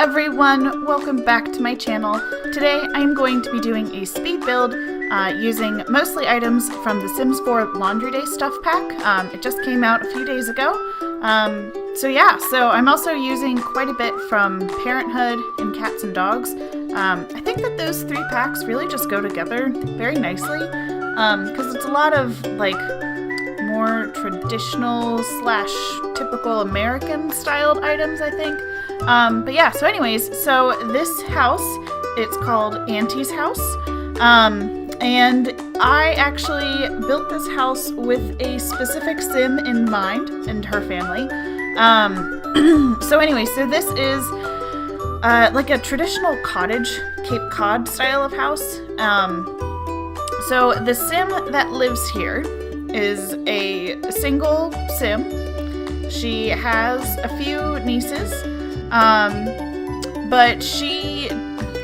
everyone, welcome back to my channel. Today I'm going to be doing a speed build using mostly items from the Sims 4 Laundry Day stuff pack. It just came out a few days ago. So I'm also using quite a bit from Parenthood and Cats and Dogs. I think that those three packs really just go together very nicely because it's a lot of like more traditional / typical American styled items, I think. So this house, it's called Auntie's house. And I actually built this house with a specific Sim in mind and her family. So this is like a traditional cottage, Cape Cod style of house. So the Sim that lives here is a single Sim. She has a few nieces, but she,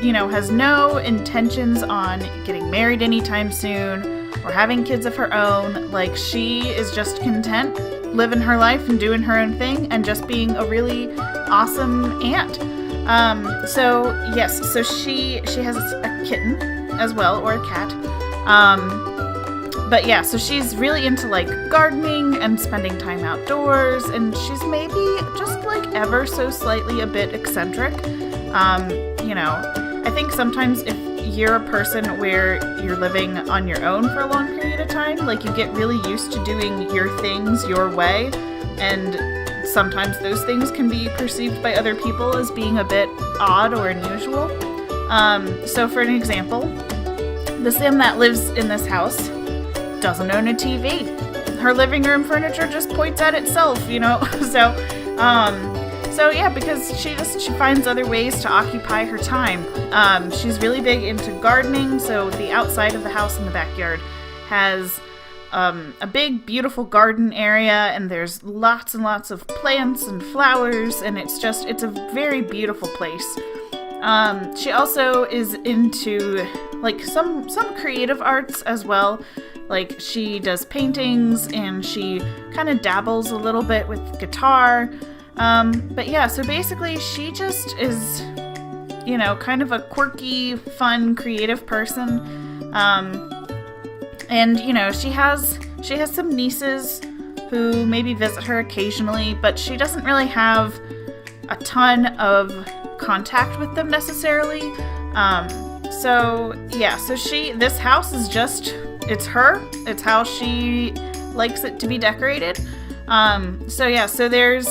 has no intentions on getting married anytime soon or having kids of her own. Like, she is just content living her life and doing her own thing and just being a really awesome aunt. So she has a kitten as well, or a cat. So she's really into like gardening and spending time outdoors, and she's maybe just like ever so slightly a bit eccentric. I think sometimes if you're a person where you're living on your own for a long period of time, like you get really used to doing your things your way, and sometimes those things can be perceived by other people as being a bit odd or unusual. So for an example, the Sim that lives in this house doesn't own a TV. Her living room furniture just points at itself, because she finds other ways to occupy her time. She's really big into gardening, so the outside of the house in the backyard has a big, beautiful garden area, and there's lots and lots of plants and flowers, and it's a very beautiful place. She also is into like some creative arts as well. Like, she does paintings and she kind of dabbles a little bit with guitar. So basically she just is, kind of a quirky, fun, creative person. She has some nieces who maybe visit her occasionally, but she doesn't really have a ton of contact with them necessarily. This house is just, it's her. It's how she likes it to be decorated. So there's,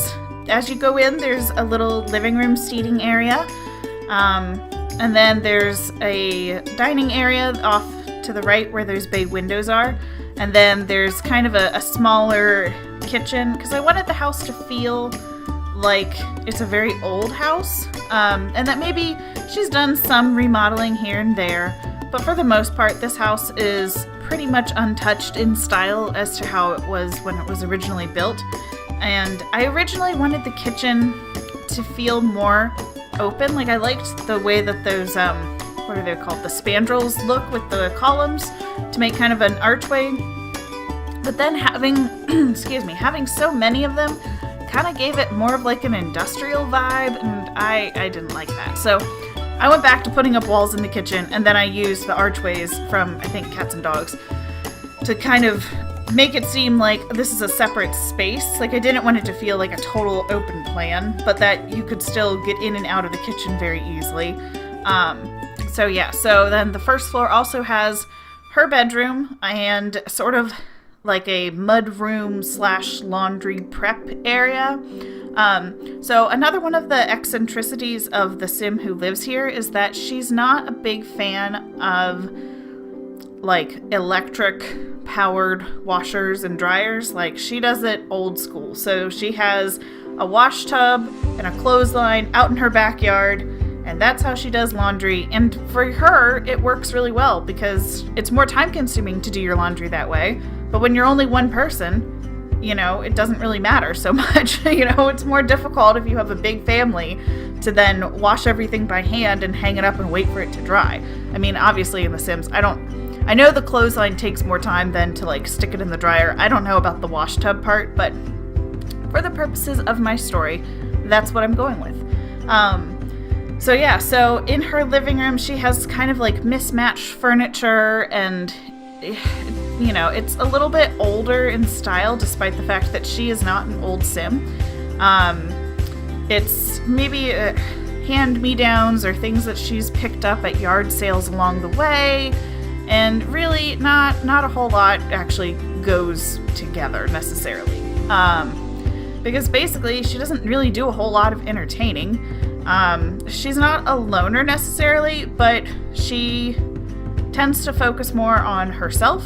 as you go in, there's a little living room seating area. And then there's a dining area off to the right where those bay windows are. And then there's kind of a smaller kitchen, because I wanted the house to feel like it's a very old house. And that maybe she's done some remodeling here and there. But for the most part, this house is pretty much untouched in style as to how it was when it was originally built. And I originally wanted the kitchen to feel more open. Like, I liked the way that those, what are they called? The spandrels look with the columns to make kind of an archway. But then having so many of them kind of gave it more of like an industrial vibe, and I didn't like that. So I went back to putting up walls in the kitchen, and then I used the archways from, I think, Cats and Dogs to kind of make it seem like this is a separate space. Like, I didn't want it to feel like a total open plan, but that you could still get in and out of the kitchen very easily. So then the first floor also has her bedroom and sort of like a mud room / laundry prep area. So another one of the eccentricities of the Sim who lives here is that she's not a big fan of like electric powered washers and dryers. Like, she does it old school. So she has a wash tub and a clothesline out in her backyard, and that's how she does laundry. And for her, it works really well because it's more time consuming to do your laundry that way. But when you're only one person, it doesn't really matter so much. It's more difficult if you have a big family to then wash everything by hand and hang it up and wait for it to dry. I mean, obviously in The Sims, I know the clothesline takes more time than to like stick it in the dryer. I don't know about the wash tub part, but for the purposes of my story, that's what I'm going with. So yeah, so in her living room, she has kind of like mismatched furniture, and you know, it's a little bit older in style, despite the fact that she is not an old sim. It's maybe hand-me-downs or things that she's picked up at yard sales along the way, and really not a whole lot actually goes together necessarily. Because basically she doesn't really do a whole lot of entertaining. She's not a loner necessarily, but she tends to focus more on herself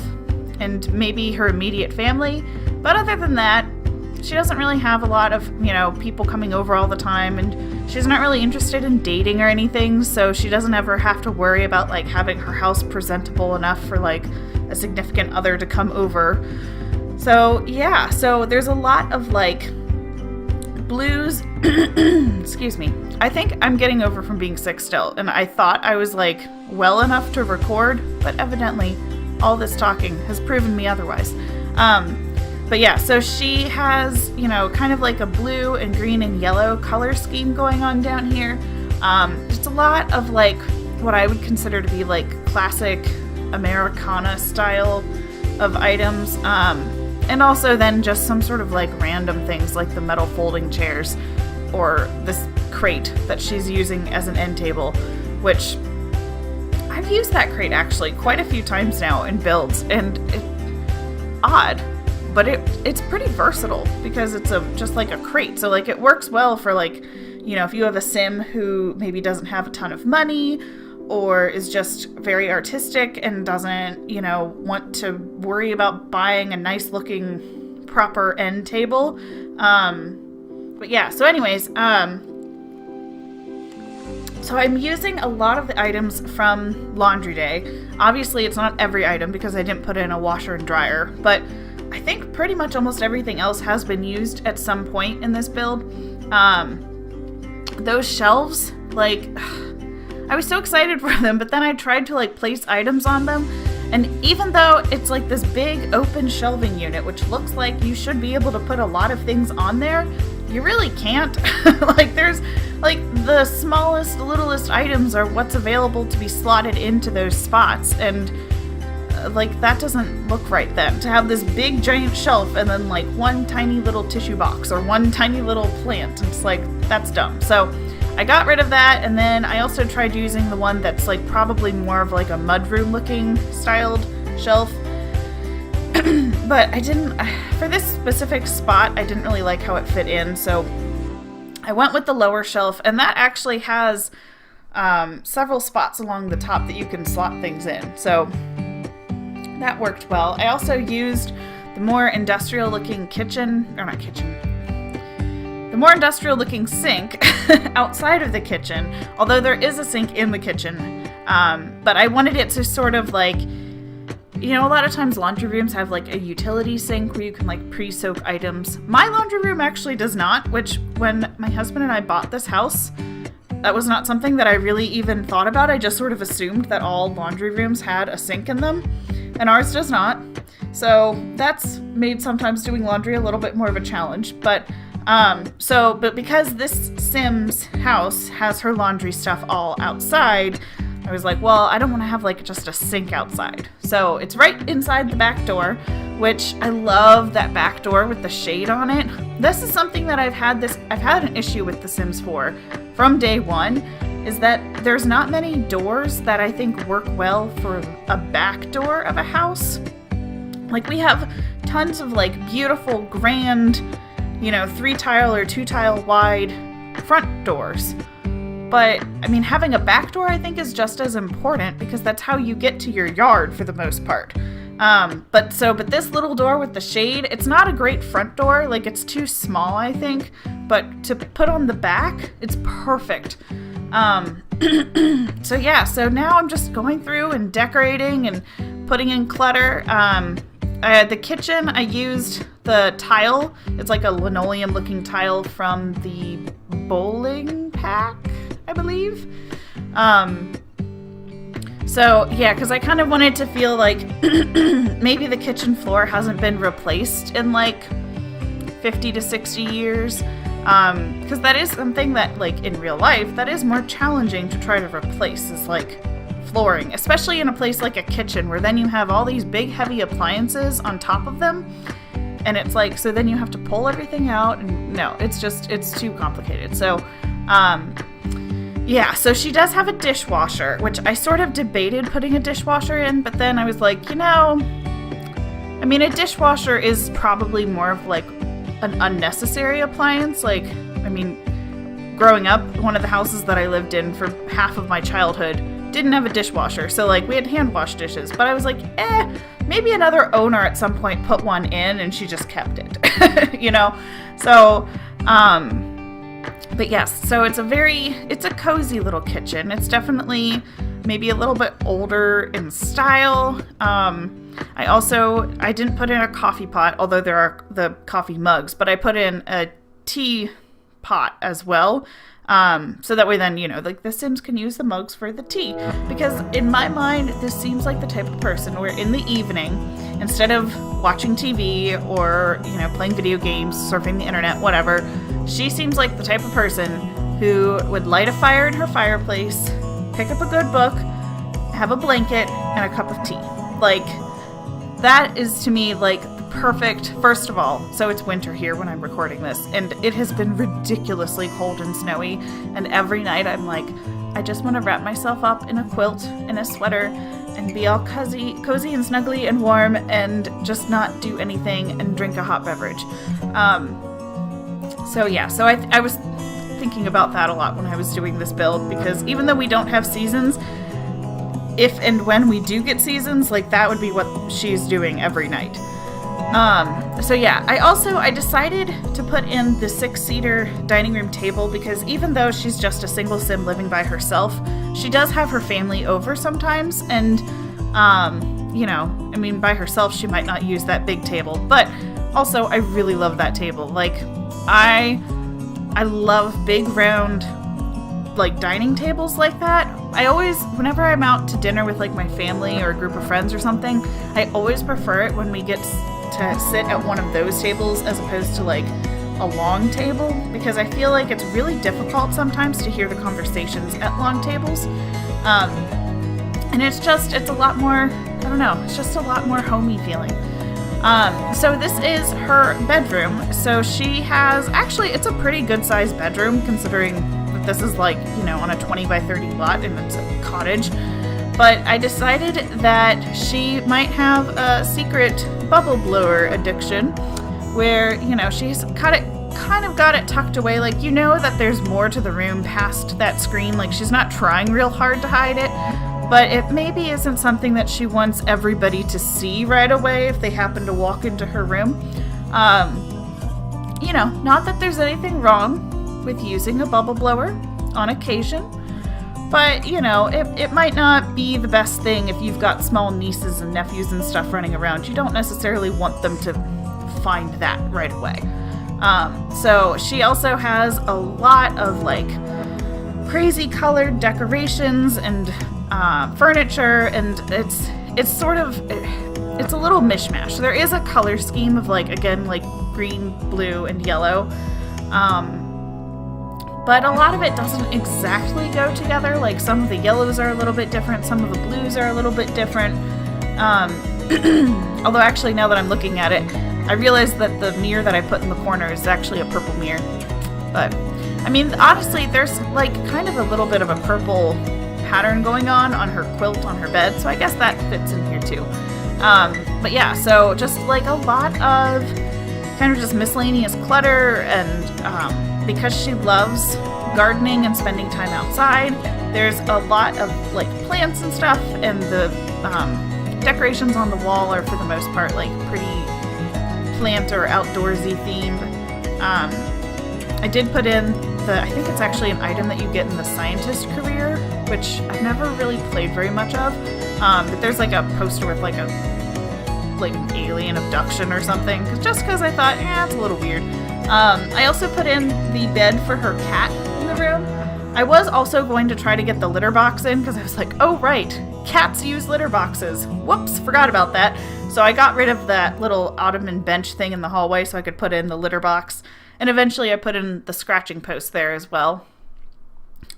and maybe her immediate family. But other than that, she doesn't really have a lot of, you know, people coming over all the time, and she's not really interested in dating or anything, so she doesn't ever have to worry about like having her house presentable enough for like a significant other to come over. So yeah, so there's a lot of like blues. Excuse me. I think I'm getting over from being sick still, and I thought I was like well enough to record, but evidently all this talking has proven me otherwise. But yeah, so she has, you know, kind of like a blue and green and yellow color scheme going on down here. Just a lot of like what I would consider to be like classic Americana style of items. And also then just some sort of like random things like the metal folding chairs or this crate that she's using as an end table, which I've used that crate actually quite a few times now in builds, and it's odd. But it's pretty versatile because it's just like a crate. So like it works well for like, you know, if you have a sim who maybe doesn't have a ton of money or is just very artistic and doesn't, you know, want to worry about buying a nice looking proper end table. But yeah, so anyways, so I'm using a lot of the items from Laundry Day. Obviously it's not every item because I didn't put in a washer and dryer, but I think pretty much almost everything else has been used at some point in this build. Those shelves, like, I was so excited for them, but then I tried to like place items on them, and even though it's like this big open shelving unit, which looks like you should be able to put a lot of things on there, you really can't. Like there's like the smallest, littlest items are what's available to be slotted into those spots, and like that doesn't look right then, to have this big giant shelf and then like one tiny little tissue box or one tiny little plant. It's like, that's dumb. So I got rid of that, and then I also tried using the one that's like probably more of like a mudroom looking styled shelf. But I didn't, for this specific spot, I didn't really like how it fit in, so I went with the lower shelf, and that actually has several spots along the top that you can slot things in. So that worked well. I also used the more industrial looking the more industrial looking sink outside of the kitchen, although there is a sink in the kitchen. But I wanted it to sort of like, you know, a lot of times laundry rooms have like a utility sink where you can like pre-soak items. My laundry room actually does not, which when my husband and I bought this house, that was not something that I really even thought about. I just sort of assumed that all laundry rooms had a sink in them, and ours does not. So that's made sometimes doing laundry a little bit more of a challenge. But because this Sim's house has her laundry stuff all outside, I was like, well, I don't want to have like just a sink outside. So it's right inside the back door, which I love that back door with the shade on it. This is something that I've had an issue with The Sims 4 from day one, is that there's not many doors that I think work well for a back door of a house. Like we have tons of like beautiful, grand, 3-tile or 2-tile wide front doors. But, I mean, having a back door I think is just as important because that's how you get to your yard for the most part. But this little door with the shade, it's not a great front door. Like, it's too small, I think. But to put on the back, it's perfect. So now I'm just going through and decorating and putting in clutter. The kitchen, I used the tile. It's like a linoleum-looking tile from the bowling pack, I believe. Because I kind of wanted to feel like maybe the kitchen floor hasn't been replaced in like 50 to 60 years. Because that is something that, like, in real life, that is more challenging to try to replace, is, like, flooring. Especially in a place like a kitchen, where then you have all these big, heavy appliances on top of them. And it's like, so then you have to pull everything out, and no, it's too complicated. So, yeah, so she does have a dishwasher, which I sort of debated putting a dishwasher in, but then I was like, I mean, a dishwasher is probably more of, like, an unnecessary appliance. Like, I mean, growing up, one of the houses that I lived in for half of my childhood didn't have a dishwasher, so, like, we had hand wash dishes, but I was like, maybe another owner at some point put one in and she just kept it. So, but yes, so it's a cozy little kitchen. It's definitely maybe a little bit older in style. I didn't put in a coffee pot, although there are the coffee mugs, but I put in a tea pot as well. So that way then, like, the Sims can use the mugs for the tea. Because in my mind, this seems like the type of person where in the evening, instead of watching TV or, playing video games, surfing the internet, whatever, she seems like the type of person who would light a fire in her fireplace, pick up a good book, have a blanket, and a cup of tea. Like, that is to me, like, perfect. First of all, so it's winter here when I'm recording this, and it has been ridiculously cold and snowy, and every night I'm like, I just want to wrap myself up in a quilt and a sweater and be all cozy and snuggly and warm and just not do anything and drink a hot beverage. So I was thinking about that a lot when I was doing this build, because even though we don't have seasons, if and when we do get seasons, like, that would be what she's doing every night. I decided to put in the 6-seater dining room table, because even though she's just a single Sim living by herself, she does have her family over sometimes, and, by herself she might not use that big table, but also I really love that table. Like, I love big round, like, dining tables like that. I always, whenever I'm out to dinner with, like, my family or a group of friends or something, I always prefer it when we get to sit at one of those tables as opposed to, like, a long table, because I feel like it's really difficult sometimes to hear the conversations at long tables. And it's a lot more, I don't know, it's just a lot more homey feeling. So this is her bedroom. So she has, actually, it's a pretty good sized bedroom considering that this is, like, on a 20 by 30 lot and it's a cottage. But I decided that she might have a secret bubble blower addiction where, she's kind of got it tucked away. Like, that there's more to the room past that screen. Like, she's not trying real hard to hide it, but it maybe isn't something that she wants everybody to see right away if they happen to walk into her room. Not that there's anything wrong with using a bubble blower on occasion, but, it might not be the best thing if you've got small nieces and nephews and stuff running around. You don't necessarily want them to find that right away. So she also has a lot of, like, crazy colored decorations and furniture, and it's a little mishmash. There is a color scheme of, like, again, like, green, blue, and yellow. But a lot of it doesn't exactly go together. Like, some of the yellows are a little bit different, some of the blues are a little bit different. Although, actually, now that I'm looking at it, I realized that the mirror that I put in the corner is actually a purple mirror. But, I mean, honestly, there's, like, kind of a little bit of a purple pattern going on her quilt on her bed, so I guess that fits in here too. But yeah, so just, like, a lot of kind of just miscellaneous clutter, and because she loves gardening and spending time outside, there's a lot of, like, plants and stuff, and the decorations on the wall are, for the most part, like, pretty plant or outdoorsy themed. I did put in I think it's actually an item that you get in the scientist career, which I've never really played very much of, but there's, like, a poster with, like, an alien abduction or something, just because I thought, it's a little weird. I also put in the bed for her cat in the room. I was also going to try to get the litter box in, because I was like, oh right, cats use litter boxes. Whoops, forgot about that. So I got rid of that little ottoman bench thing in the hallway so I could put in the litter box. And eventually I put in the scratching post there as well.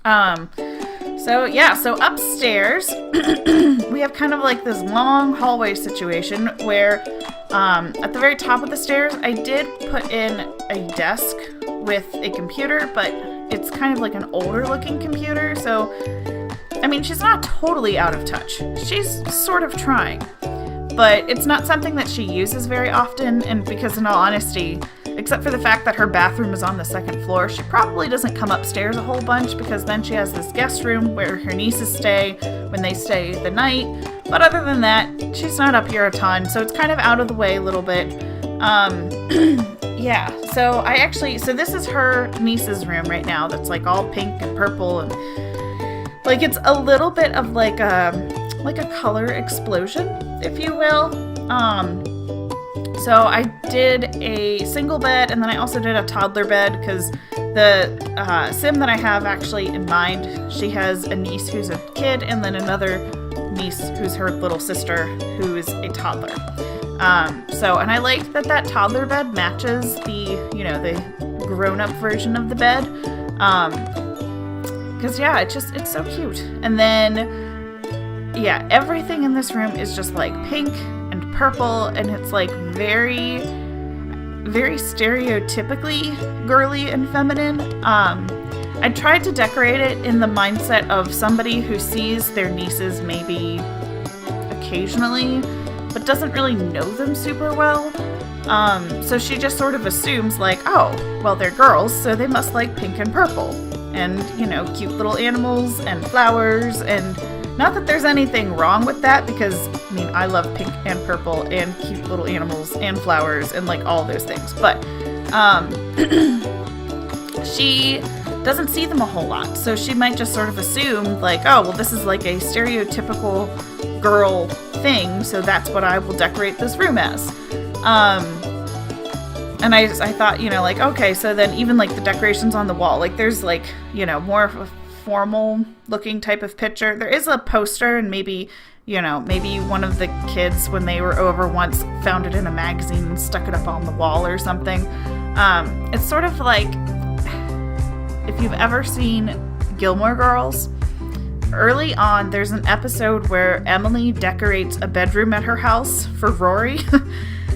So upstairs, we have kind of like this long hallway situation where at the very top of the stairs, I did put in a desk with a computer, but it's kind of like an older looking computer. So, I mean, she's not totally out of touch. She's sort of trying, but it's not something that she uses very often. And because in all honesty, except for the fact that her bathroom is on the second floor, she probably doesn't come upstairs a whole bunch because then she has this guest room where her nieces stay when they stay the night. But other than that, she's not up here a ton, so it's kind of out of the way a little bit. Yeah, so this is her niece's room right now that's like all pink and purple, and like it's a little bit of like a color explosion, if you will. So I did a single bed, and then I also did a toddler bed because the sim that I have actually in mind, she has a niece who's a kid, and then another niece who's her little sister who is a toddler. And I like that toddler bed matches the grown-up version of the bed. Because it's so cute. And then, yeah, everything in this room is just like pink and purple, and it's like very, very stereotypically girly and feminine. I tried to decorate it in the mindset of somebody who sees their nieces maybe occasionally, but doesn't really know them super well. So she just sort of assumes like, oh, well, they're girls, so they must like pink and purple. And, cute little animals and flowers. And not that there's anything wrong with that, because, I mean, I love pink and purple and cute little animals and flowers and like all those things. But she doesn't see them a whole lot. So she might just sort of assume like, oh, well, this is like a stereotypical girl thing, so that's what I will decorate this room as. And I thought, like, okay, so then even like the decorations on the wall, like there's like, more of a formal looking type of picture. There is a poster, and maybe one of the kids when they were over once found it in a magazine and stuck it up on the wall or something. It's sort of like, if you've ever seen Gilmore Girls, early on, there's an episode where Emily decorates a bedroom at her house for Rory.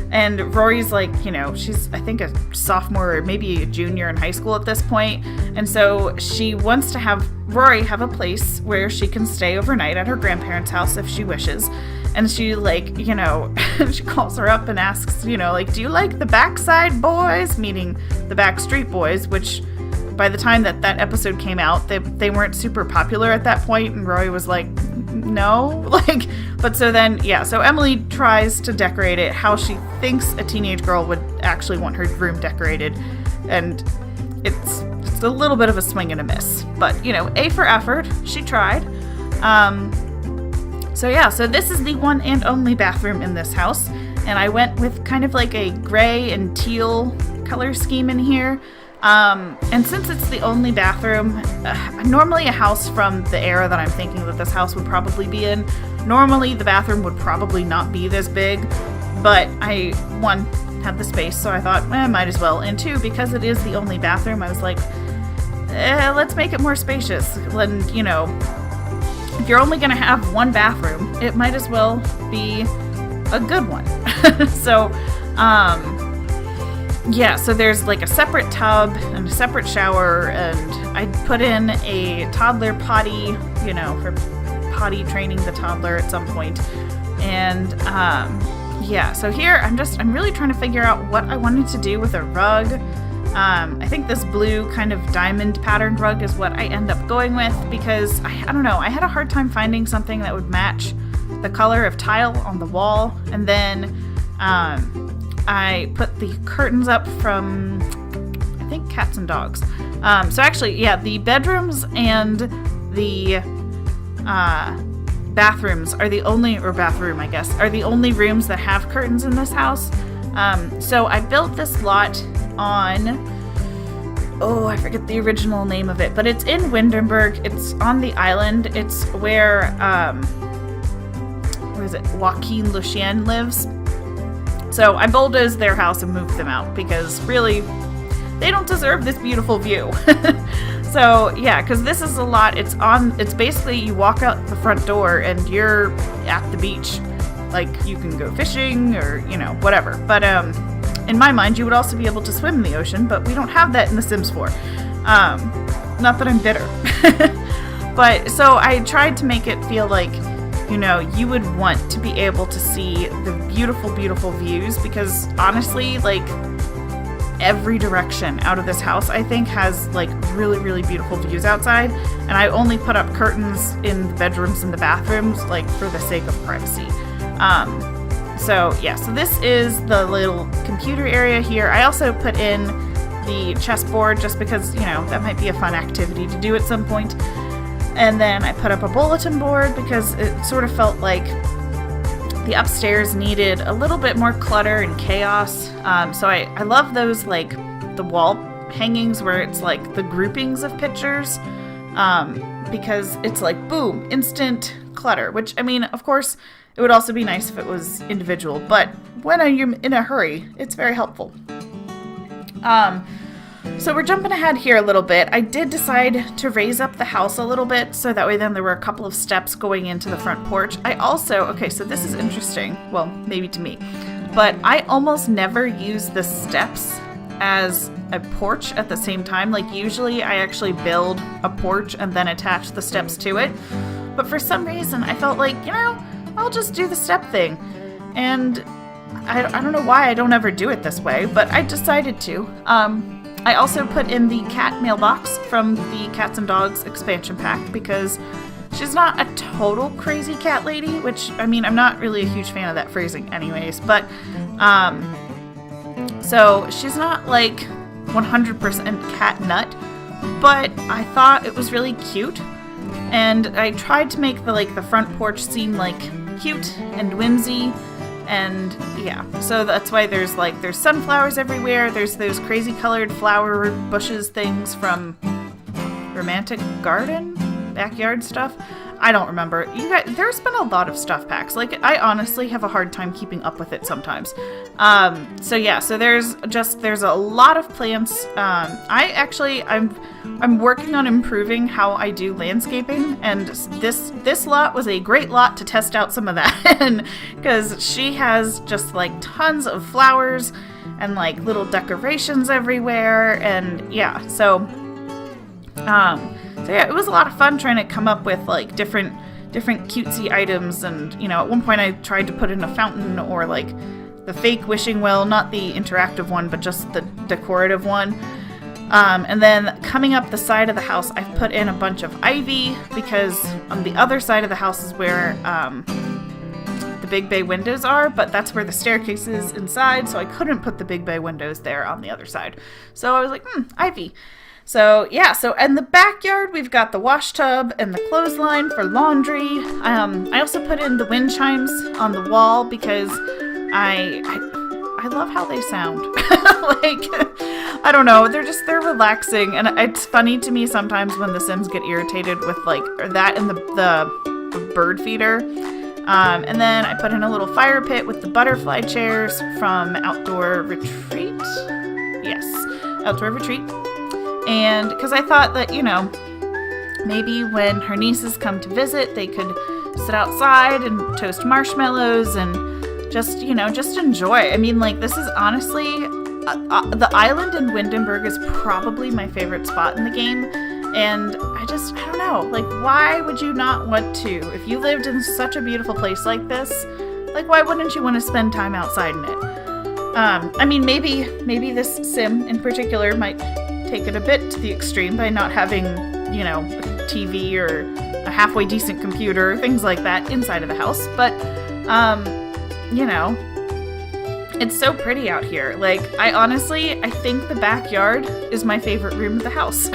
And Rory's like, she's, I think, a sophomore or maybe a junior in high school at this point. And so she wants to have Rory have a place where she can stay overnight at her grandparents' house if she wishes. And she like, she calls her up and asks, like, do you like the Backside Boys? Meaning the Backstreet Boys, which by the time that episode came out, they weren't super popular at that point, and Rory was like, no, but so then, so Emily tries to decorate it how she thinks a teenage girl would actually want her room decorated, and it's a little bit of a swing and a miss, but, A for effort, she tried. So this is the one and only bathroom in this house, and I went with kind of like a gray and teal color scheme in here. And since it's the only bathroom, normally a house from the era that I'm thinking that this house would probably be in, normally the bathroom would probably not be this big, but I, one, had the space, so I thought, might as well, and two, because it is the only bathroom, I was like, let's make it more spacious, and, if you're only going to have one bathroom, it might as well be a good one. So there's like a separate tub and a separate shower, and I put in a toddler potty, for potty training the toddler at some point. And so here I'm really trying to figure out what I wanted to do with a rug. I think this blue kind of diamond patterned rug is what I end up going with, because I don't know, I had a hard time finding something that would match the color of tile on the wall. And then I put the curtains up from, I think, Cats and Dogs. The bedrooms and the bathrooms are the only, or bathroom, I guess, are the only rooms that have curtains in this house. So I built this lot on, I forget the original name of it, but it's in Windenburg. It's on the island. It's where Joaquin Lucien lives. So I bulldozed their house and moved them out because really they don't deserve this beautiful view. So yeah, because this is a lot. It's basically you walk out the front door and you're at the beach. Like you can go fishing or, you know, whatever. But in my mind, you would also be able to swim in the ocean, but we don't have that in The Sims 4. Not that I'm bitter. But so I tried to make it feel like, you know, you would want to be able to see the beautiful, beautiful views, because honestly, like, every direction out of this house, I think, has like really, really beautiful views outside. And I only put up curtains in the bedrooms and the bathrooms, like, for the sake of privacy. So yeah, so this is the little computer area here. I also put in the chessboard just because, you know, that might be a fun activity to do at some point. And then I put up a bulletin board because it sort of felt like the upstairs needed a little bit more clutter and chaos. So I love those, like, the wall hangings where it's like the groupings of pictures, because it's like, boom, instant clutter, which, I mean, of course, it would also be nice if it was individual, but when you're in a hurry, it's very helpful. So we're jumping ahead here a little bit. I did decide to raise up the house a little bit, so that way then there were a couple of steps going into the front porch. I also, okay, so this is interesting, well, maybe to me, but I almost never use the steps as a porch at the same time. Like, usually I actually build a porch and then attach the steps to it. But for some reason, I felt like, you know, I'll just do the step thing. And I don't know why I don't ever do it this way, but I decided to. I also put in the cat mailbox from the Cats and Dogs expansion pack because she's not a total crazy cat lady, which, I mean, I'm not really a huge fan of that phrasing anyways, but, so she's not like 100% cat nut, but I thought it was really cute, and I tried to make the front porch seem like cute and whimsy. And yeah, so that's why there's sunflowers everywhere. There's those crazy colored flower bushes things from Romantic Garden, backyard stuff. I don't remember. You guys, there's been a lot of stuff packs. Like, I honestly have a hard time keeping up with it sometimes. So yeah, so there's a lot of plants. I'm working on improving how I do landscaping, and this lot was a great lot to test out some of that, and because she has just like tons of flowers and like little decorations everywhere, and yeah, so yeah, it was a lot of fun trying to come up with like different cutesy items. And, you know, at one point I tried to put in a fountain, or like the fake wishing well, not the interactive one, but just the decorative one. And then coming up the side of the house, I've put in a bunch of ivy, because on the other side of the house is where the big bay windows are, but that's where the staircase is inside, so I couldn't put the big bay windows there on the other side. So I was like, ivy. So yeah, so in the backyard, we've got the wash tub and the clothesline for laundry. I also put in the wind chimes on the wall because I love how they sound. Like, I don't know, they're relaxing, and it's funny to me sometimes when the Sims get irritated with like that and the bird feeder. And then I put in a little fire pit with the butterfly chairs from Outdoor Retreat. Yes, Outdoor Retreat. And because I thought that, you know, maybe when her nieces come to visit, they could sit outside and toast marshmallows and just, you know, just enjoy. I mean, like, this is honestly, the island in Windenburg is probably my favorite spot in the game. And I don't know, like, why would you not want to? If you lived in such a beautiful place like this, like, why wouldn't you want to spend time outside in it? I mean, maybe this Sim in particular might take it a bit to the extreme by not having, you know, a TV or a halfway decent computer, things like that inside of the house. But, you know, it's so pretty out here. Like, I think the backyard is my favorite room of the house.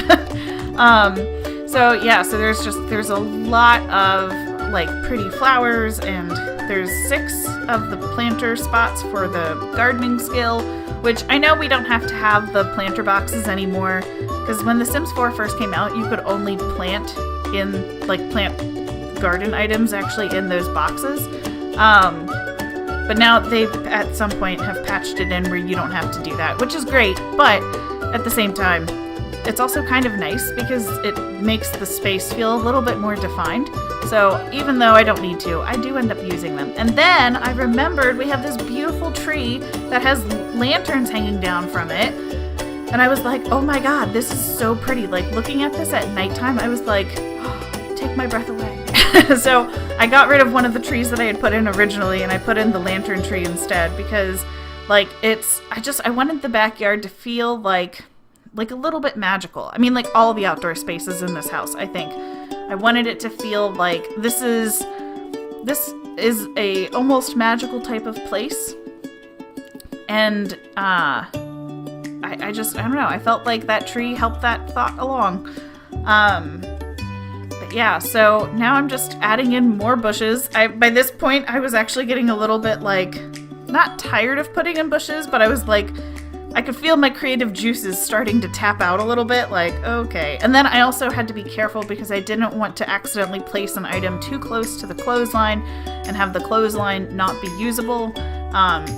So yeah, so there's a lot of like pretty flowers, and there's 6 of the planter spots for the gardening skill, which I know we don't have to have the planter boxes anymore, because when The Sims 4 first came out, you could only plant garden items actually in those boxes. But now they at some point have patched it in where you don't have to do that, which is great, but at the same time, it's also kind of nice because it makes the space feel a little bit more defined. So even though I don't need to, I do end up using them. And then I remembered we have this beautiful tree that has lanterns hanging down from it. And I was like, oh my god, this is so pretty. Like, looking at this at nighttime, I was like, oh, take my breath away. So I got rid of one of the trees that I had put in originally, and I put in the lantern tree instead because, like, I wanted the backyard to feel like a little bit magical. I mean, like all the outdoor spaces in this house, I think. I wanted it to feel like this is a almost magical type of place. And I don't know, I felt like that tree helped that thought along. But yeah, so now I'm just adding in more bushes. By this point, I was actually getting a little bit like, not tired of putting in bushes, but I was like, I could feel my creative juices starting to tap out a little bit, like, okay. And then I also had to be careful because I didn't want to accidentally place an item too close to the clothesline and have the clothesline not be usable.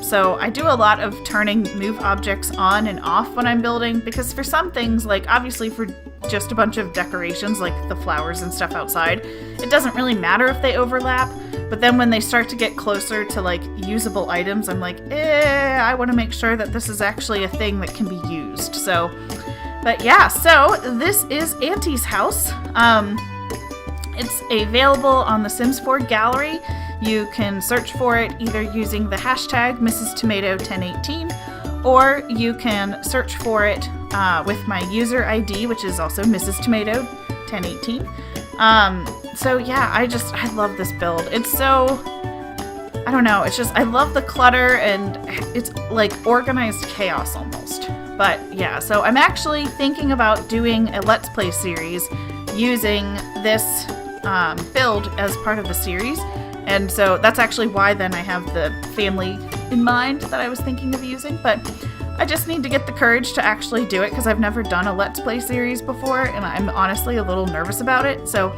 So I do a lot of turning move objects on and off when I'm building, because for some things, like obviously for just a bunch of decorations like the flowers and stuff outside, it doesn't really matter if they overlap. But then when they start to get closer to like usable items, I'm like, I want to make sure that this is actually a thing that can be used. So, but yeah, so this is Auntie's house. It's available on the Sims 4 gallery. You can search for it either using the hashtag Mrs. Tomato 1018, or you can search for it with my user ID, which is also Mrs. Tomato 1018. So yeah, I love this build. It's so, I don't know, it's just, I love the clutter and it's like organized chaos almost. But yeah, so I'm actually thinking about doing a Let's Play series using this build as part of the series. And so that's actually why then I have the family in mind that I was thinking of using. But I just need to get the courage to actually do it because I've never done a Let's Play series before and I'm honestly a little nervous about it. So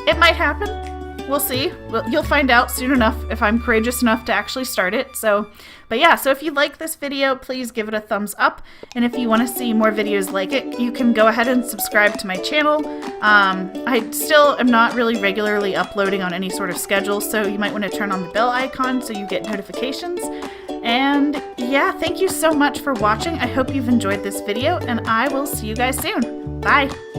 it might happen. We'll see. You'll find out soon enough if I'm courageous enough to actually start it. So, but yeah, so if you like this video, please give it a thumbs up. And if you want to see more videos like it, you can go ahead and subscribe to my channel. I still am not really regularly uploading on any sort of schedule, so you might want to turn on the bell icon so you get notifications. And yeah, thank you so much for watching. I hope you've enjoyed this video, and I will see you guys soon. Bye!